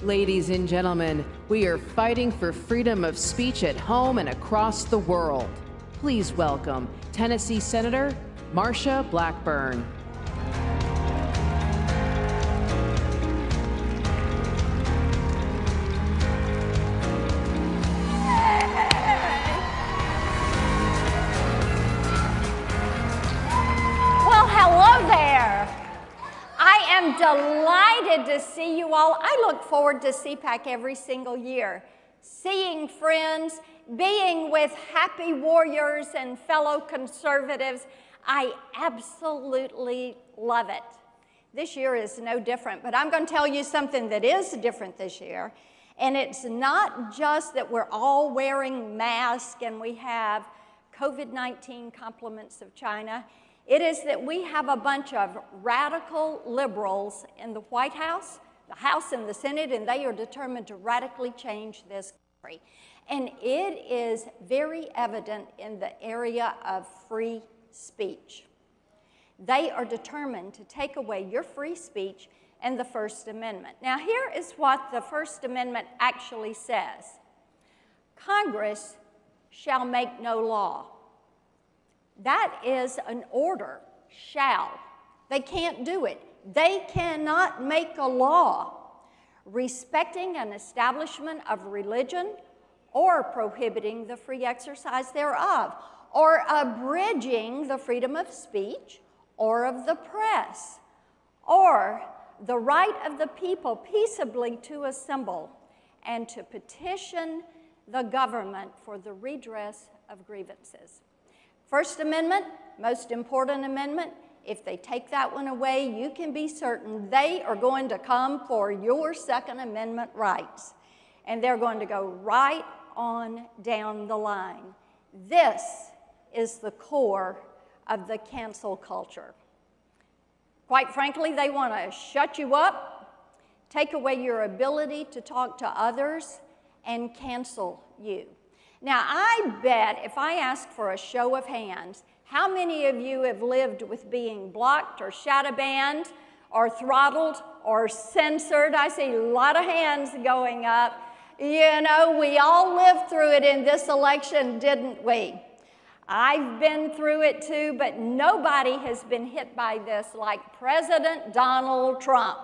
Ladies and gentlemen, we are fighting for freedom of speech at home and across the world. Please welcome Tennessee Senator Marsha Blackburn. Well, hello there. I am delighted to see you all. I look forward to CPAC every single year, seeing friends, being with happy warriors and fellow conservatives. I absolutely love it. This year is no different, but I'm going to tell you something that is different this year. And it's not just that we're all wearing masks and we have COVID-19 compliments of China. It is that we have a bunch of radical liberals in the White House, the House and the Senate, and they are determined to radically change this country. And it is very evident in the area of free speech. They are determined to take away your free speech and the First Amendment. Now, here is what the First Amendment actually says. Congress shall make no law. That is an order, shall. They can't do it. They cannot make a law respecting an establishment of religion or prohibiting the free exercise thereof, or abridging the freedom of speech or of the press, or the right of the people peaceably to assemble and to petition the government for the redress of grievances. First Amendment, most important amendment. If they take that one away, you can be certain they are going to come for your Second Amendment rights. And they're going to go right on down the line. This is the core of the cancel culture. Quite frankly, they want to shut you up, take away your ability to talk to others, and cancel you. Now, I bet if I ask for a show of hands, how many of you have lived with being blocked or shadow banned or throttled or censored? I see a lot of hands going up. You know, we all lived through it in this election, didn't we? I've been through it too, but nobody has been hit by this like President Donald Trump.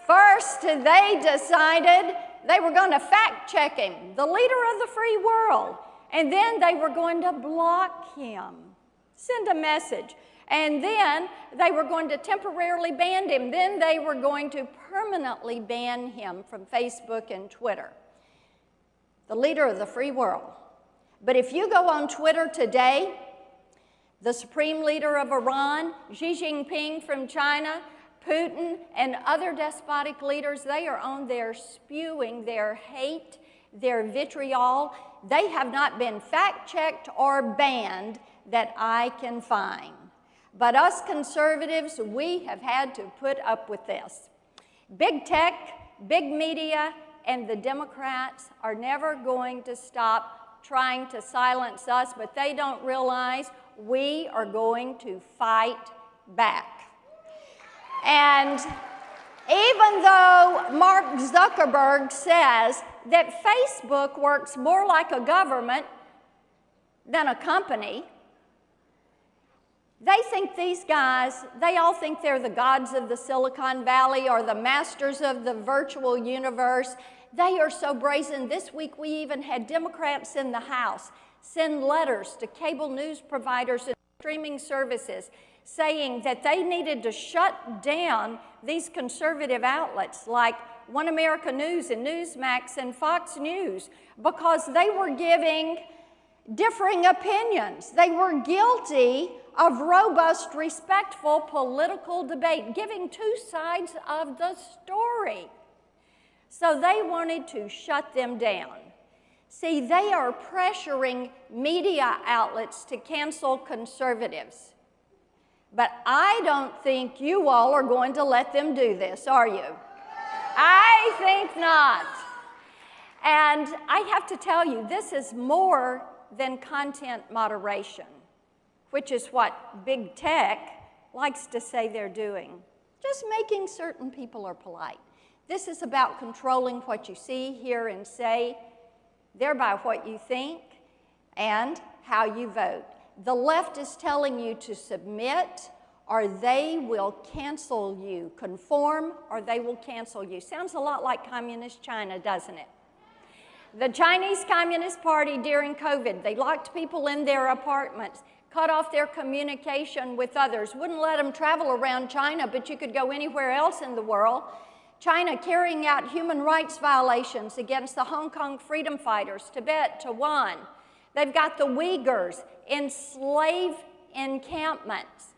First, they decided they were going to fact-check him, the leader of the free world, and then they were going to block him, send a message, and then they were going to temporarily ban him. Then they were going to permanently ban him from Facebook and Twitter, the leader of the free world. But if you go on Twitter today, the supreme leader of Iran, Xi Jinping from China, Putin, and other despotic leaders, they are on there spewing their hate, their vitriol. They have not been fact-checked or banned that I can find. But us conservatives, we have had to put up with this. Big tech, big media, and the Democrats are never going to stop trying to silence us, but they don't realize we are going to fight back. And even though Mark Zuckerberg says that Facebook works more like a government than a company, they think these guys, they all think they're the gods of the Silicon Valley or the masters of the virtual universe. They are so brazen. This week we even had Democrats in the House send letters to cable news providers and streaming services saying that they needed to shut down these conservative outlets like One America News and Newsmax and Fox News because they were giving differing opinions. They were guilty of robust, respectful political debate, giving two sides of the story. So they wanted to shut them down. See, they are pressuring media outlets to cancel conservatives. But I don't think you all are going to let them do this, are you? I think not. And I have to tell you, this is more than content moderation, which is what big tech likes to say they're doing. Just making certain people are polite. This is about controlling what you see, hear, and say, thereby what you think and how you vote. The left is telling you to submit or they will cancel you. Conform or they will cancel you. Sounds a lot like Communist China, doesn't it? The Chinese Communist Party during COVID, they locked people in their apartments, cut off their communication with others, wouldn't let them travel around China, but you could go anywhere else in the world. China carrying out human rights violations against the Hong Kong freedom fighters, Tibet, Taiwan. They've got the Uyghurs in slave encampments,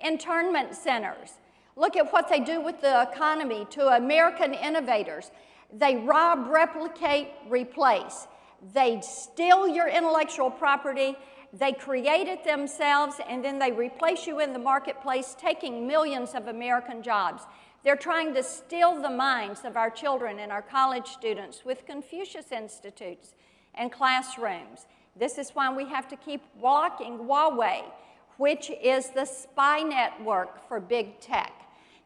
internment centers. Look at what they do with the economy to American innovators. They rob, replicate, replace. They steal your intellectual property, they create it themselves, and then they replace you in the marketplace, taking millions of American jobs. They're trying to steal the minds of our children and our college students with Confucius Institutes and classrooms. This is why we have to keep blocking Huawei, which is the spy network for big tech.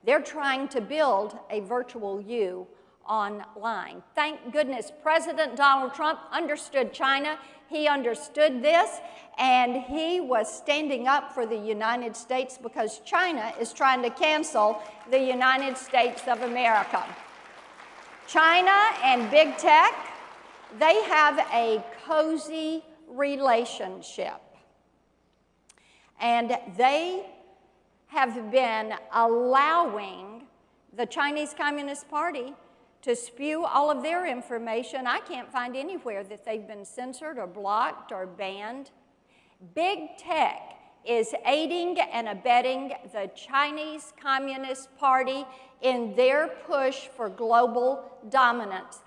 They're trying to build a virtual you online. Thank goodness President Donald Trump understood China. He understood this, and he was standing up for the United States because China is trying to cancel the United States of America. China and big tech, they have a cozy relationship. And they have been allowing the Chinese Communist Party to spew all of their information. I can't find anywhere that they've been censored or blocked or banned. Big tech is aiding and abetting the Chinese Communist Party in their push for global dominance.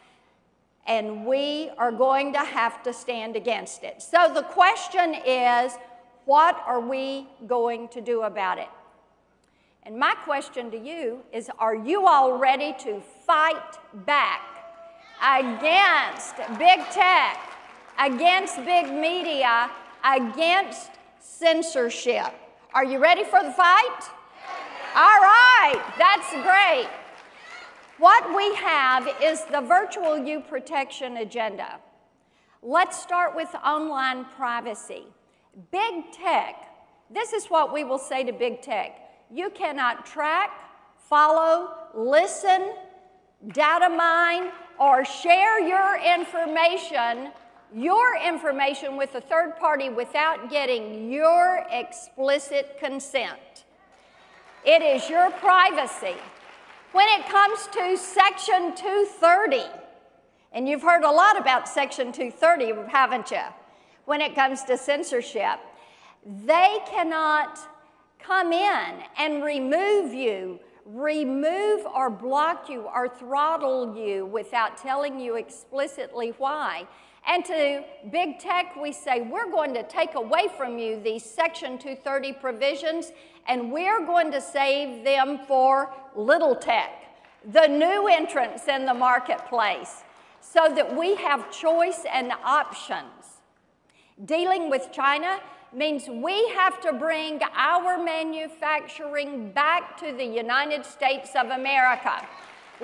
And we are going to have to stand against it. So the question is, what are we going to do about it? And my question to you is, are you all ready to fight back against big tech, against big media, against censorship? Are you ready for the fight? All right, that's great. What we have is the Virtual You Protection Agenda. Let's start with online privacy. Big tech, this is what we will say to big tech. You cannot track, follow, listen, data mine, or share your information with a third party without getting your explicit consent. It is your privacy. When it comes to Section 230, and you've heard a lot about Section 230, haven't you? When it comes to censorship, they cannot come in and remove you, remove or block you or throttle you without telling you explicitly why. And to big tech, we say, we're going to take away from you these Section 230 provisions, and we're going to save them for little tech, the new entrants in the marketplace, so that we have choice and options. Dealing with China means we have to bring our manufacturing back to the United States of America.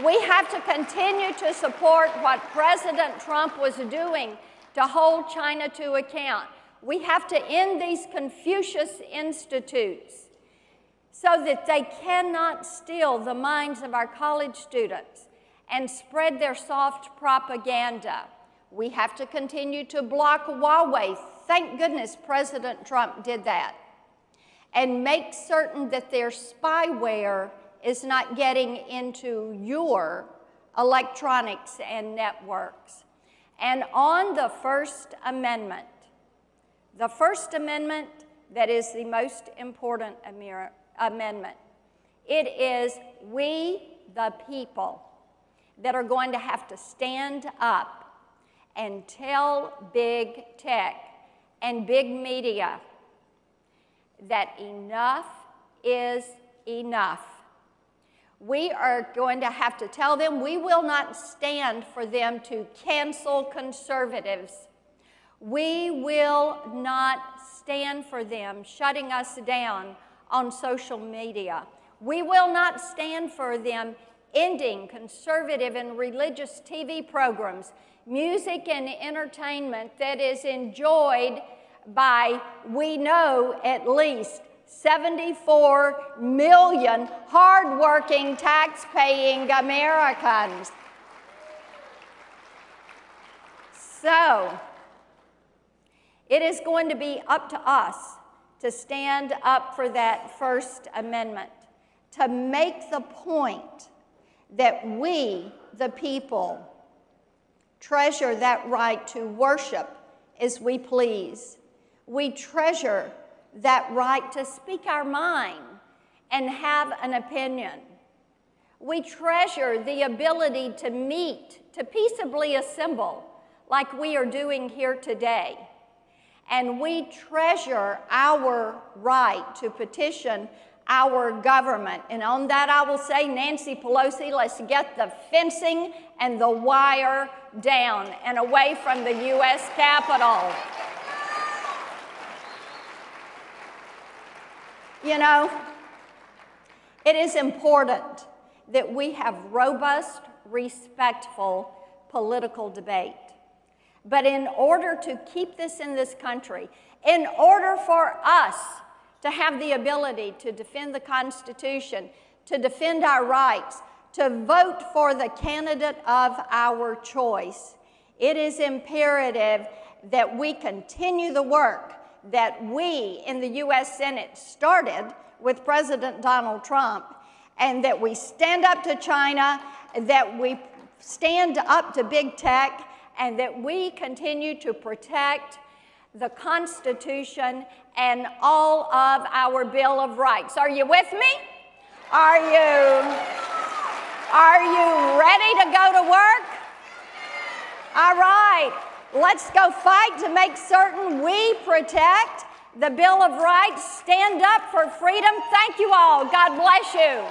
We have to continue to support what President Trump was doing to hold China to account. We have to end these Confucius Institutes so that they cannot steal the minds of our college students and spread their soft propaganda. We have to continue to block Huawei. Thank goodness President Trump did that. And make certain that their spyware is not getting into your electronics and networks. And on the First Amendment that is the most important amendment, it is we, the people, that are going to have to stand up and tell big tech and big media that enough is enough. We are going to have to tell them we will not stand for them to cancel conservatives. We will not stand for them shutting us down on social media. We will not stand for them ending conservative and religious TV programs, music and entertainment that is enjoyed by, we know, at least 74 million hardworking, tax-paying Americans. So, it is going to be up to us to stand up for that First Amendment, to make the point that we, the people, treasure that right to worship as we please. We treasure that right to speak our mind and have an opinion. We treasure the ability to meet, to peaceably assemble, like we are doing here today. And we treasure our right to petition our government. And on that I will say, Nancy Pelosi, let's get the fencing and the wire down and away from the U.S. Capitol. You know, it is important that we have robust, respectful political debate. But in order to keep this in this country, in order for us to have the ability to defend the Constitution, to defend our rights, to vote for the candidate of our choice, it is imperative that we continue the work that we in the U.S. Senate started with President Donald Trump, and that we stand up to China, that we stand up to big tech, and that we continue to protect the Constitution and all of our Bill of Rights. Are you with me? Are you ready to go to work? All right, let's go fight to make certain we protect the Bill of Rights. Stand up for freedom. Thank you all. God bless you.